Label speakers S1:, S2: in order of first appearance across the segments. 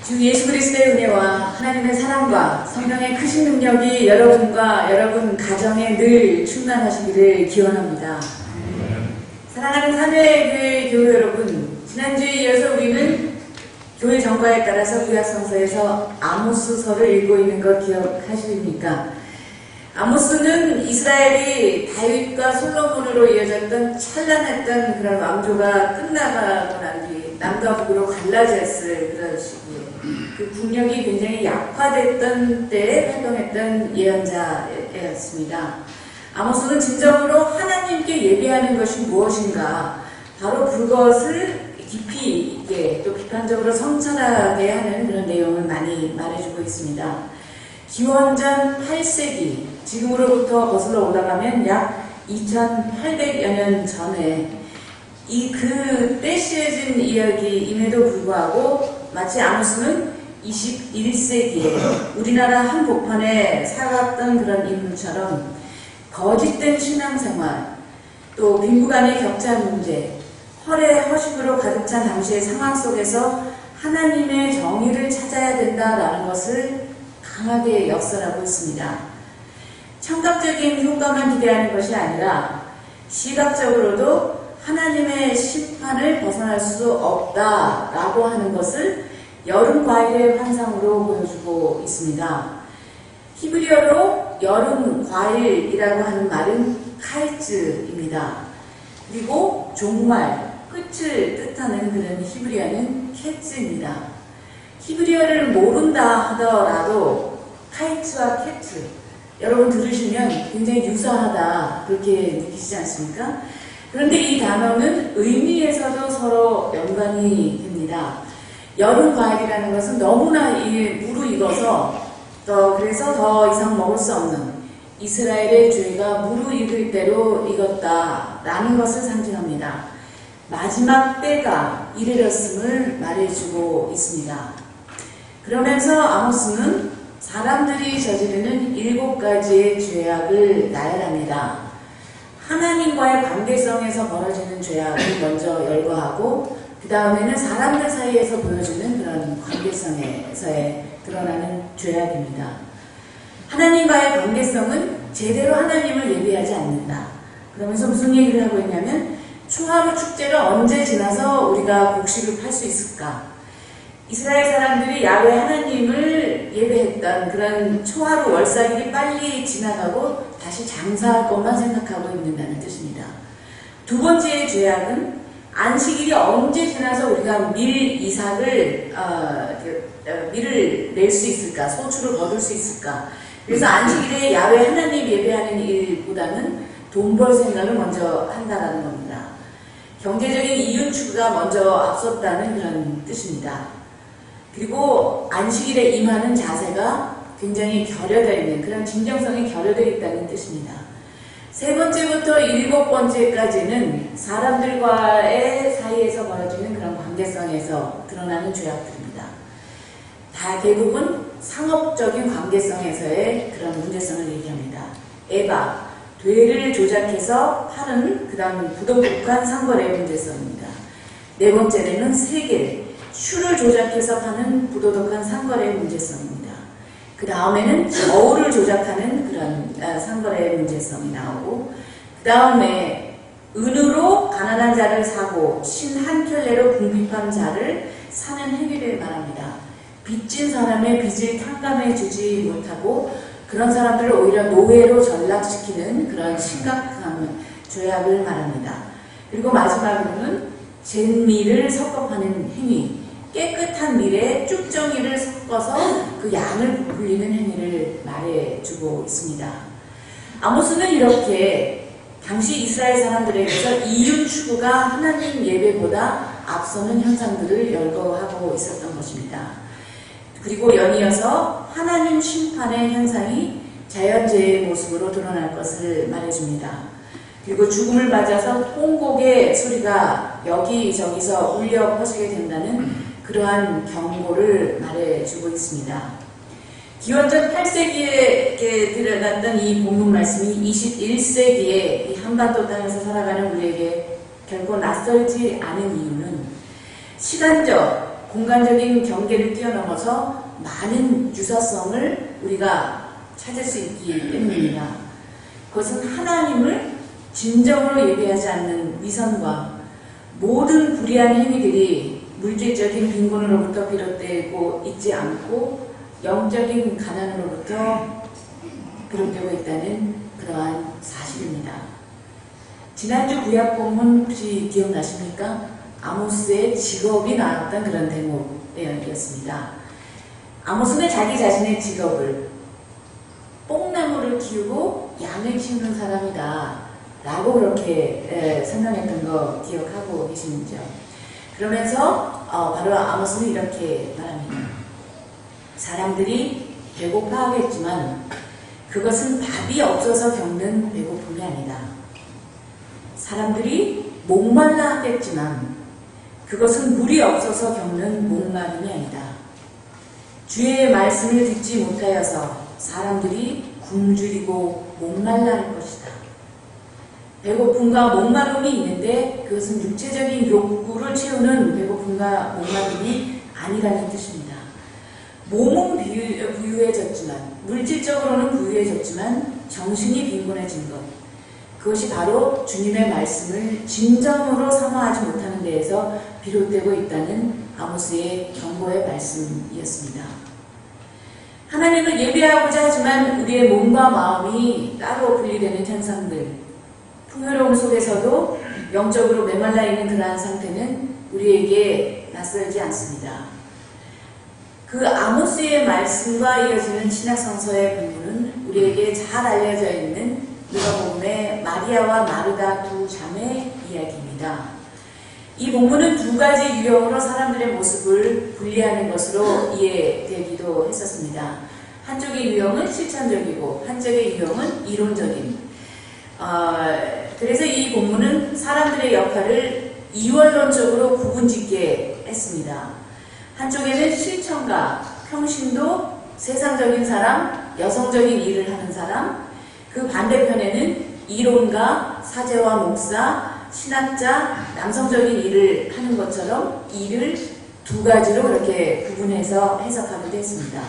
S1: 주 예수 그리스도의 은혜와 하나님의 사랑과 성령의 크신 능력이 여러분과 여러분 가정에 늘 충만하시기를 기원합니다. 사랑하는 사회교회 교회 여러분, 지난주에 이어서 우리는 교회 정과에 따라서 구약성서에서 아모스서를 읽고 있는 것 기억하십니까? 아모스는 이스라엘이 다윗과 솔로몬으로 이어졌던 찬란했던 그런 왕조가 끝나가고 난 뒤 남과 북으로 갈라졌을 그런 시기에 그 국력이 굉장히 약화됐던 때에 활동했던 예언자였습니다. 아모스는 진정으로 하나님께 예배하는 것이 무엇인가, 바로 그것을 깊이 있게 또 비판적으로 성찰하게 하는 그런 내용을 많이 말해주고 있습니다. 기원전 8세기, 지금으로부터 거슬러 올라가면 약 2800여 년 전에 그때 쓰여진 이야기임에도 불구하고 마치 아모스는 21세기에 우리나라 한복판에 살았던 그런 인물처럼 거짓된 신앙생활, 또 민부 간의 격차 문제, 허례허식으로 가득 찬 당시의 상황 속에서 하나님의 정의를 찾아야 된다라는 것을 강하게 역설하고 있습니다. 청각적인 효과만 기대하는 것이 아니라 시각적으로도 하나님의 심판을 벗어날 수 없다라고 하는 것을 여름 과일의 환상으로 보여주고 있습니다. 히브리어로 여름 과일이라고 하는 말은 카이츠입니다. 그리고 종말, 끝을 뜻하는 그런 히브리어는 캣츠입니다. 히브리어를 모른다 하더라도 카이츠와 캣츠, 여러분 들으시면 굉장히 유사하다 그렇게 느끼시지 않습니까? 그런데 이 단어는 의미에서도 서로 연관이 됩니다. 여름 과일이라는 것은 너무나 무르익어서 그래서 더 이상 먹을 수 없는 이스라엘의 죄가 무르익을 대로 익었다라는 것을 상징합니다. 마지막 때가 이르렀음을 말해주고 있습니다. 그러면서 아모스는 사람들이 저지르는 7가지의 죄악을 나열합니다. 하나님과의 관계성에서 벌어지는 죄악을 먼저 열거하고, 그 다음에는 사람들 사이에서 보여주는 그런 관계성에서의 드러나는 죄악입니다. 하나님과의 관계성은 제대로 하나님을 예배하지 않는다. 그러면서 무슨 얘기를 하고 있냐면, 초하루 축제를 언제 지나서 우리가 곡식을 팔 수 있을까? 이스라엘 사람들이 야훼 하나님을 예배했던 그런 초하루 월삭일이 빨리 지나가고 다시 장사할 것만 생각하고 있는다는 뜻입니다. 두 번째의 죄악은 안식일이 언제 지나서 우리가 밀을 낼 수 있을까? 소출을 거둘 수 있을까? 그래서 안식일에 야훼 하나님 예배하는 일보다는 돈 벌 생각을 먼저 한다는 겁니다. 경제적인 이윤 추구가 먼저 앞섰다는 그런 뜻입니다. 그리고 안식일에 임하는 자세가 굉장히 결여되어 있는, 그런 진정성이 결여되어 있다는 뜻입니다. 세 번째부터 7번째까지는 사람들과의 사이에서 벌어지는 그런 관계성에서 드러나는 죄악들입니다. 다 대부분 상업적인 관계성에서의 그런 문제성을 얘기합니다. 에바, 되를 조작해서 파는 그런 부도덕한 상거래의 문제성입니다. 네 번째는 세겔, 슈를 조작해서 파는 부도덕한 상거래의 문제성입니다. 그 다음에는 저울을 조작하는 그런 상거래의 문제성이 나오고, 그 다음에 은으로 가난한 자를 사고 신 한 켤레로 궁핍한 자를 사는 행위를 말합니다. 빚진 사람의 빚을 탕감해 주지 못하고 그런 사람들을 오히려 노예로 전락시키는 그런 심각한 죄악을 말합니다. 그리고 마지막으로는 잿밀을 섞어 파는 행위, 깨끗한 밀에 쭉정이를 섞어서 그 양을 부풀리는 행위를 말해주고 있습니다. 아모스는 이렇게 당시 이스라엘 사람들에게서 이윤 추구가 하나님 예배보다 앞서는 현상들을 열거하고 있었던 것입니다. 그리고 연이어서 하나님 심판의 현상이 자연재해의 모습으로 드러날 것을 말해줍니다. 그리고 죽음을 맞아서 통곡의 소리가 여기저기서 울려 퍼지게 된다는 그러한 경고를 말해주고 있습니다. 기원전 8세기에 드러났던 이 본문 말씀이 21세기에 이 한반도 땅에서 살아가는 우리에게 결코 낯설지 않은 이유는 시간적, 공간적인 경계를 뛰어넘어서 많은 유사성을 우리가 찾을 수 있기 때문입니다. 그것은 하나님을 진정으로 예배하지 않는 위선과 모든 불의한 행위들이 물질적인 빈곤으로부터 비롯되고 있지 않고 영적인 가난으로부터 비롯되고 있다는 그러한 사실입니다. 지난주 구약 본문 혹시 기억나십니까? 아모스의 직업이 나왔던 그런 대목이었습니다. 아모스는 자기 자신의 직업을 뽕나무를 키우고 양을 키우는 사람이다 라고 그렇게 설명했던 거 기억하고 계시는지요? 그러면서 바로 아모스는 이렇게 말합니다. 사람들이 배고파 하겠지만 그것은 밥이 없어서 겪는 배고픔이 아니다. 사람들이 목말라 하겠지만 그것은 물이 없어서 겪는 목마름이 아니다. 주의 말씀을 듣지 못하여서 사람들이 굶주리고 목말라 할 것이다. 배고픔과 목마름이 있는데 그것은 육체적인 욕구를 채우는 배고픔과 목마름이 아니라는 뜻입니다. 몸은 부유해졌지만, 물질적으로는 부유해졌지만 정신이 빈곤해진 것, 그것이 바로 주님의 말씀을 진정으로 사모하지 못하는 데에서 비롯되고 있다는 아모스의 경고의 말씀이었습니다. 하나님을 예배하고자 하지만 우리의 몸과 마음이 따로 분리되는 현상들, 풍요로움 속에서도 영적으로 메말라 있는 그러한 상태는 우리에게 낯설지 않습니다. 그 아모스의 말씀과 이어지는 신약성서의 본문은 우리에게 잘 알려져 있는 누가복음의 마리아와 마르다 두 자매 이야기입니다. 이 본문은 두 가지 유형으로 사람들의 모습을 분리하는 것으로 이해되기도 했었습니다. 한쪽의 유형은 실천적이고 한쪽의 유형은 이론적인. 그래서 이 본문은 사람들의 역할을 이원론적으로 구분짓게 했습니다. 한쪽에는 실천가, 평신도, 세상적인 사람, 여성적인 일을 하는 사람, 그 반대편에는 이론가, 사제와 목사, 신학자, 남성적인 일을 하는 것처럼 일을 두 가지로 그렇게 구분해서 해석하기도 했습니다.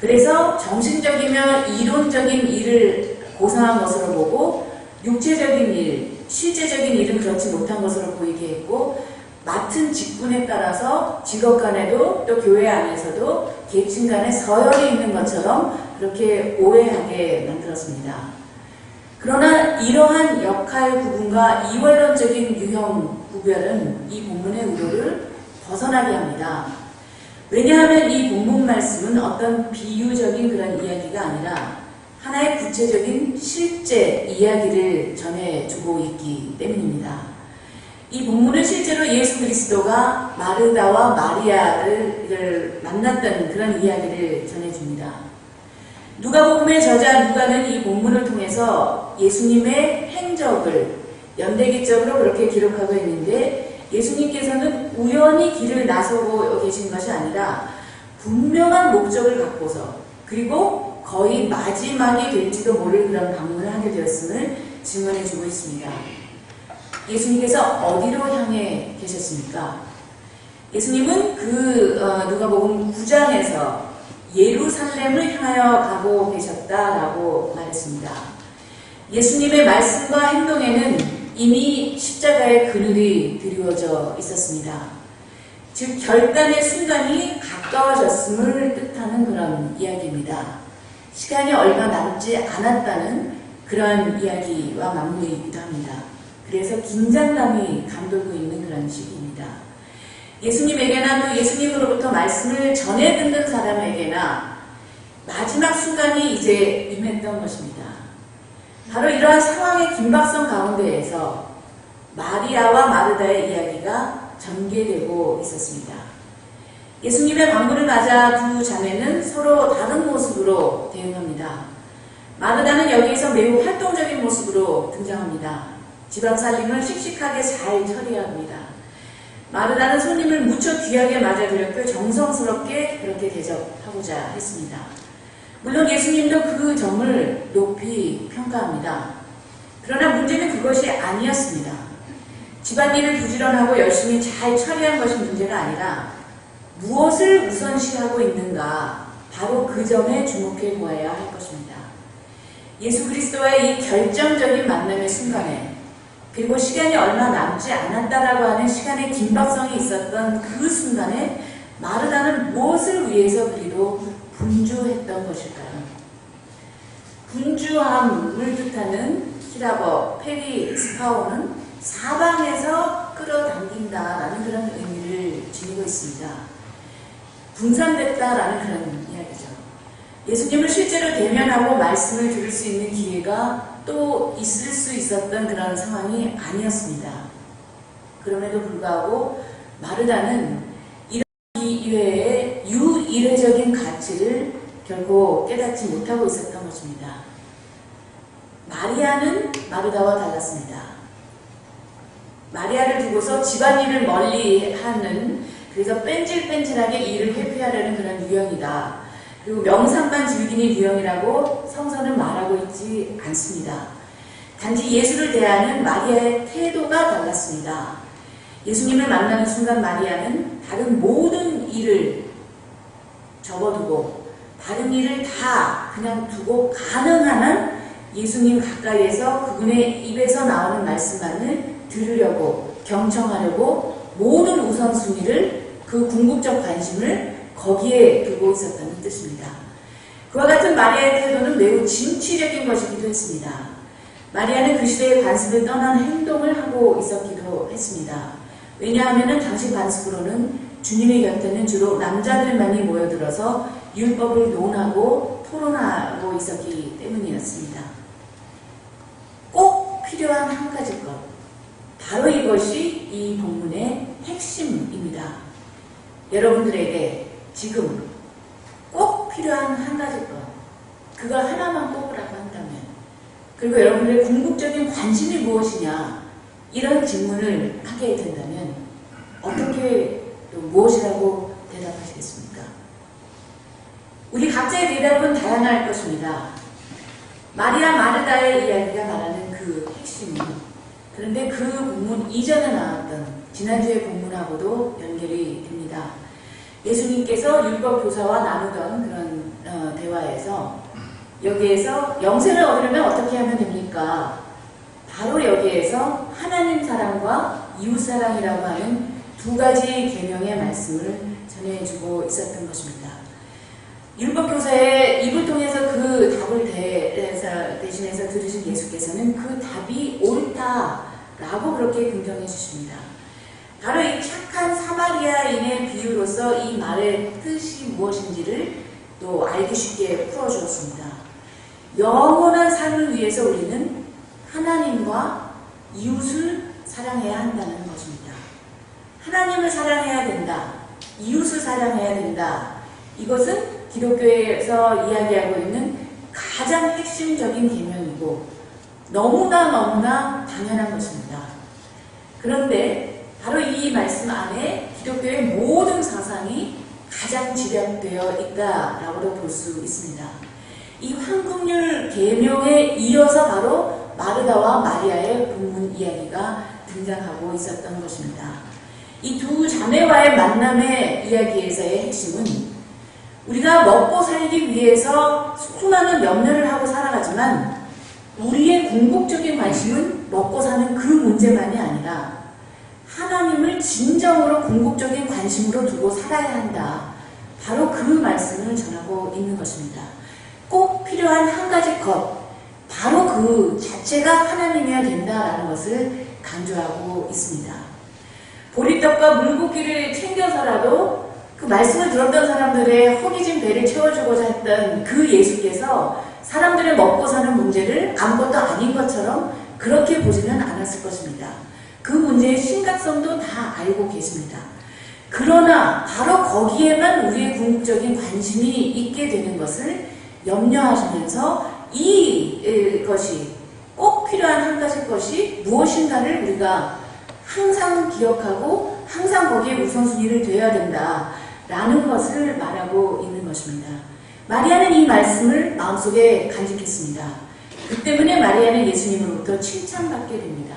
S1: 그래서 정신적이며 이론적인 일을 고상한 것으로 보고 육체적인 일, 실제적인 일은 그렇지 못한 것으로 보이게 했고 맡은 직분에 따라서 직업 간에도 또 교회 안에서도 계층 간에 서열이 있는 것처럼 그렇게 오해하게 만들었습니다. 그러나 이러한 역할 구분과 이원론적인 유형 구별은 이 본문의 의도를 벗어나게 합니다. 왜냐하면 이 본문 말씀은 어떤 비유적인 그런 이야기가 아니라 하나의 구체적인 실제 이야기를 전해주고 있기 때문입니다. 이 본문은 실제로 예수 그리스도가 마르다와 마리아를 만났던 그런 이야기를 전해줍니다. 누가복음의 저자 누가는 이 본문을 통해서 예수님의 행적을 연대기적으로 그렇게 기록하고 있는데 예수님께서는 우연히 길을 나서고 계신 것이 아니라 분명한 목적을 갖고서 그리고 거의 마지막이 될지도 모를 그런 방문을 하게 되었음을 증언해주고 있습니다. 예수님께서 어디로 향해 계셨습니까? 예수님은 누가복음 9장에서 예루살렘을 향하여 가고 계셨다라고 말했습니다. 예수님의 말씀과 행동에는 이미 십자가의 그늘이 드리워져 있었습니다. 즉 결단의 순간이 가까워졌음을 뜻하는 그런 이야기입니다. 시간이 얼마 남지 않았다는 그런 이야기와 맞물리기도 합니다. 그래서 긴장감이 감돌고 있는 그런 시기입니다. 예수님에게나 또 예수님으로부터 말씀을 전해 듣는 사람에게나 마지막 순간이 이제 임했던 것입니다. 바로 이러한 상황의 긴박성 가운데에서 마리아와 마르다의 이야기가 전개되고 있었습니다. 예수님의 방문을 맞아 두 자매는 서로 다른 모습으로 대응합니다. 마르다는 여기에서 매우 활동적인 모습으로 등장합니다. 지방 살림을 씩씩하게 잘 처리합니다. 마르다는 손님을 무척 귀하게 맞아들였고 정성스럽게 그렇게 대접하고자 했습니다. 물론 예수님도 그 점을 높이 평가합니다. 그러나 문제는 그것이 아니었습니다. 집안일을 부지런하고 열심히 잘 처리한 것이 문제가 아니라 무엇을 우선시하고 있는가, 바로 그 점에 주목해 보아야 할 것입니다. 예수 그리스도와의 이 결정적인 만남의 순간에, 그리고 시간이 얼마 남지 않았다라고 하는 시간의 긴박성이 있었던 그 순간에 마르다는 무엇을 위해서 그리도 분주했던 것일까요? 분주함을 뜻하는 히라버 페리스파오는 사방에서 끌어당긴다라는 그런 의미를 지니고 있습니다. 분산됐다라는 그런 이야기죠. 예수님을 실제로 대면하고 말씀을 들을 수 있는 기회가 또 있을 수 있었던 그런 상황이 아니었습니다. 그럼에도 불구하고 마르다는 이런 이외의 유일회적인 가치를 결코 깨닫지 못하고 있었던 것입니다. 마리아는 마르다와 달랐습니다. 마리아를 두고서 집안일을 멀리 하는, 그래서 뺀질뺀질하게 일을 회피하려는 그런 유형이다. 그리고 명상만 즐기는 유형이라고 성서는 말하고 있지 않습니다. 단지 예수를 대하는 마리아의 태도가 달랐습니다. 예수님을 만나는 순간 마리아는 다른 모든 일을 접어두고 다른 일을 다 그냥 두고 가능한 한 예수님 가까이에서 그분의 입에서 나오는 말씀만을 들으려고, 경청하려고 모든 우선순위를, 그 궁극적 관심을 거기에 두고 있었다는 뜻입니다. 그와 같은 마리아의 태도는 매우 진취적인 것이기도 했습니다. 마리아는 그 시대의 관습을 떠난 행동을 하고 있었기도 했습니다. 왜냐하면 당시 관습으로는 주님의 곁에는 주로 남자들만이 모여들어서 율법을 논하고 토론하고 있었기 때문이었습니다. 꼭 필요한 한 가지 것, 바로 이것이 이 본문의 핵심입니다. 여러분들에게 지금 꼭 필요한 한 가지 것, 그거 하나만 뽑으라고 한다면, 그리고 여러분들의 궁극적인 관심이 무엇이냐, 이런 질문을 하게 된다면 어떻게 또 무엇이라고 대답하시겠습니까? 우리 각자의 대답은 다양할 것입니다. 마리아 마르다의 이야기가 말하는 그 핵심은, 그런데 그 본문 이전에 나왔던 지난주의 본문하고도 연결이 됩니다. 예수님께서 율법 교사와 나누던 그런 대화에서 여기에서 영생을 얻으려면 어떻게 하면 됩니까? 바로 여기에서 하나님 사랑과 이웃 사랑이라고 하는 두 가지 계명의 말씀을 전해주고 있었던 것입니다. 율법 교사의 입을 통해서 그 답을 대신해서 들으신 예수께서는 그 답이 옳다라고 그렇게 긍정해 주십니다. 바로 이 착한 사마리아인의 비유로서 이 말의 뜻이 무엇인지를 또 알기 쉽게 풀어주었습니다. 영원한 삶을 위해서 우리는 하나님과 이웃을 사랑해야 한다는 것입니다. 하나님을 사랑해야 된다. 이웃을 사랑해야 된다. 이것은 기독교에서 이야기하고 있는 가장 핵심적인 계명이고 너무나 당연한 것입니다. 그런데 바로 이 말씀 안에 기독교의 모든 사상이 가장 집약되어 있다라고도 볼 수 있습니다. 이 황금률 계명에 이어서 바로 마르다와 마리아의 본문 이야기가 등장하고 있었던 것입니다. 이 두 자매와의 만남의 이야기에서의 핵심은 우리가 먹고 살기 위해서 수많은 염려를 하고 살아가지만 우리의 궁극적인 관심은 먹고 사는 그 문제만이 아니라 하나님을 진정으로 궁극적인 관심으로 두고 살아야 한다. 바로 그 말씀을 전하고 있는 것입니다. 꼭 필요한 한 가지 것, 바로 그 자체가 하나님이어야 된다라는 것을 강조하고 있습니다. 보리떡과 물고기를 챙겨서라도 그 말씀을 들었던 사람들의 허기진 배를 채워주고자 했던 그 예수께서 사람들의 먹고 사는 문제를 아무것도 아닌 것처럼 그렇게 보지는 않았을 것입니다. 그 문제의 심각성도 다 알고 계십니다. 그러나 바로 거기에만 우리의 궁극적인 관심이 있게 되는 것을 염려하시면서 이것이 꼭 필요한 한 가지 것이 무엇인가를 우리가 항상 기억하고 항상 거기에 우선순위를 둬야 된다라는 것을 말하고 있는 것입니다. 마리아는 이 말씀을 마음속에 간직했습니다. 그 때문에 마리아는 예수님으로부터 칭찬받게 됩니다.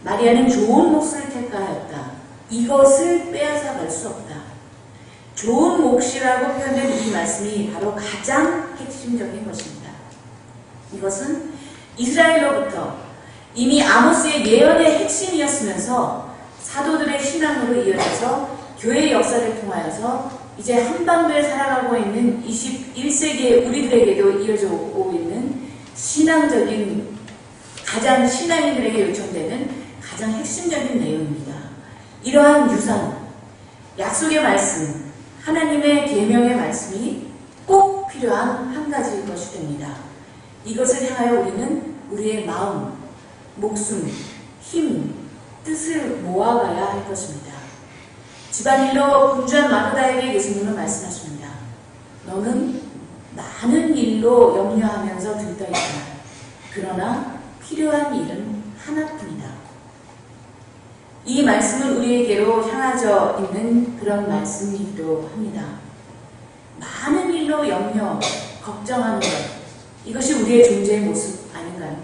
S1: 마리아는 좋은 몫을 택하였다. 이것을 빼앗아 갈 수 없다. 좋은 몫이라고 표현된 이 말씀이 바로 가장 핵심적인 것입니다. 이것은 이스라엘로부터 이미 아모스의 예언의 핵심이었으면서 사도들의 신앙으로 이어져서 교회의 역사를 통하여서 이제 한반도에 살아가고 있는 21세기의 우리들에게도 이어져 오고 있는 신앙적인, 가장 신앙인들에게 요청되는 가장 핵심적인 내용입니다. 이러한 유산, 약속의 말씀, 하나님의 계명의 말씀이 꼭 필요한 한 가지일 것이 됩니다. 이것을 향하여 우리는 우리의 마음, 목숨, 힘, 뜻을 모아가야 할 것입니다. 집안일로 분주한 마르다에게 예수님은 말씀하십니다. 너는 많은 일로 염려하면서 들떠있다. 그러나 필요한 일은 하나뿐이다. 이 말씀은 우리에게로 향하져 있는 그런 말씀이기도 합니다. 많은 일로 염려, 걱정하는 것, 이것이 우리의 존재의 모습 아닌가요?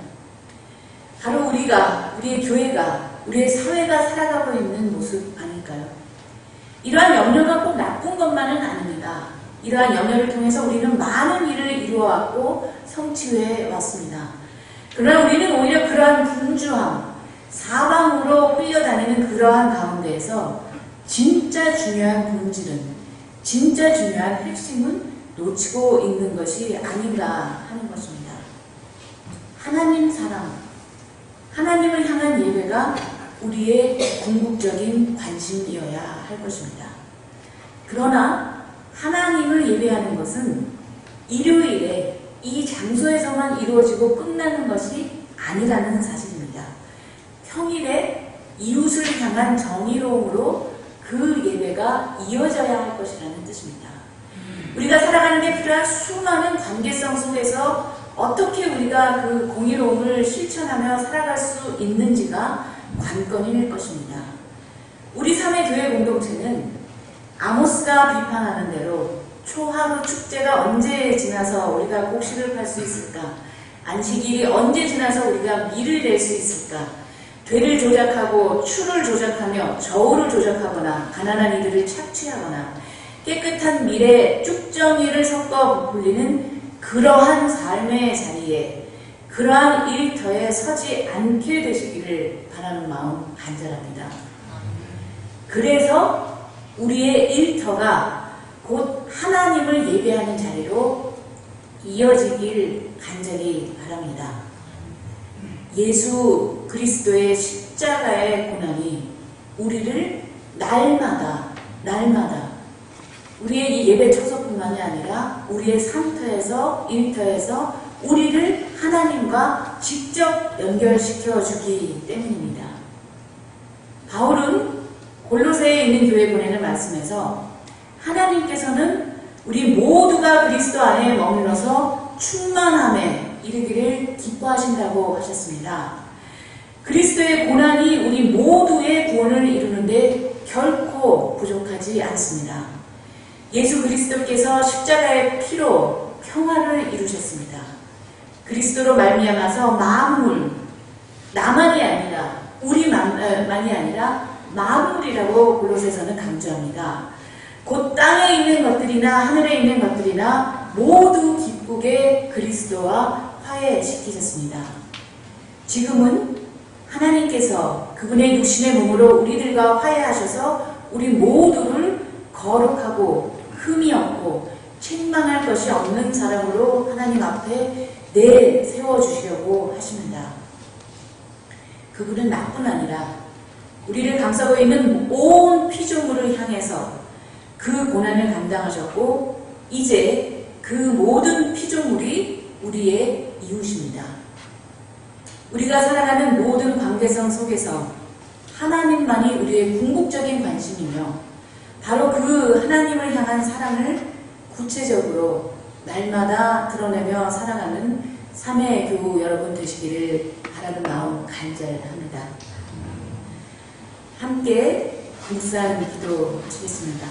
S1: 바로 우리의 교회가, 우리의 사회가 살아가고 있는 모습 아닐까요? 이러한 염려가 꼭 나쁜 것만은 아닙니다. 이러한 염려를 통해서 우리는 많은 일을 이루어왔고 성취해 왔습니다. 그러나 우리는 오히려 그러한 분주함, 사방으로 흘려다니는 그러한 가운데에서 진짜 중요한 본질은, 진짜 중요한 핵심은 놓치고 있는 것이 아닌가 하는 것입니다. 하나님 사랑, 하나님을 향한 예배가 우리의 궁극적인 관심이어야 할 것입니다. 그러나 하나님을 예배하는 것은 일요일에 이 장소에서만 이루어지고 끝나는 것이 아니라는 사실입니다. 평일에 이웃을 향한 정의로움으로 그 예배가 이어져야 할 것이라는 뜻입니다. 우리가 살아가는 데 필요한 수많은 관계성 속에서 어떻게 우리가 그 공의로움을 실천하며 살아갈 수 있는지가 관건일 것입니다. 우리 삶의 교회 공동체는 아모스가 비판하는 대로 초하루 축제가 언제 지나서 우리가 곡식을 팔 수 있을까? 안식일이 언제 지나서 우리가 밀을 낼 수 있을까? 되를 조작하고 추를 조작하며 저울을 조작하거나 가난한 이들을 착취하거나 깨끗한 밀에 쭉정이를 섞어 부풀리는 그러한 삶의 자리에, 그러한 일터에 서지 않게 되시기를 바라는 마음 간절합니다. 그래서 우리의 일터가 곧 하나님을 예배하는 자리로 이어지길 간절히 바랍니다. 예수 그리스도의 십자가의 고난이 우리를 날마다 우리의 이 예배 처소뿐만이 아니라 우리의 상터에서, 일터에서 우리를 하나님과 직접 연결시켜 주기 때문입니다. 바울은 골로새에 있는 교회에 보내는 말씀에서 하나님께서는 우리 모두가 그리스도 안에 머물러서 충만함에 이르기를 기뻐하신다고 하셨습니다. 그리스도의 고난이 우리 모두의 구원을 이루는데 결코 부족하지 않습니다. 예수 그리스도께서 십자가의 피로 평화를 이루셨습니다. 그리스도로 말미암아서 만물, 나만이 아니라 우리만이 아니라 만물이라고 골로새서는 강조합니다. 곧 땅에 있는 것들이나 하늘에 있는 것들이나 모두 기쁘게 그리스도와 화해시키셨습니다. 지금은 하나님께서 그분의 육신의 몸으로 우리들과 화해하셔서 우리 모두를 거룩하고 흠이 없고 책망할 것이 없는 사람으로 하나님 앞에 내세워주시려고 하십니다. 그분은 나뿐 아니라 우리를 감싸고 있는 온 피조물을 향해서 그 고난을 감당하셨고 이제 그 모든 피조물이 우리의 이웃입니다. 우리가 살아가는 모든 관계성 속에서 하나님만이 우리의 궁극적인 관심이며 바로 그 하나님을 향한 사랑을 구체적으로 날마다 드러내며 살아가는 삶의 교우 여러분 되시기를 바라는 마음 간절합니다. 함께 묵상 기도하시겠습니다.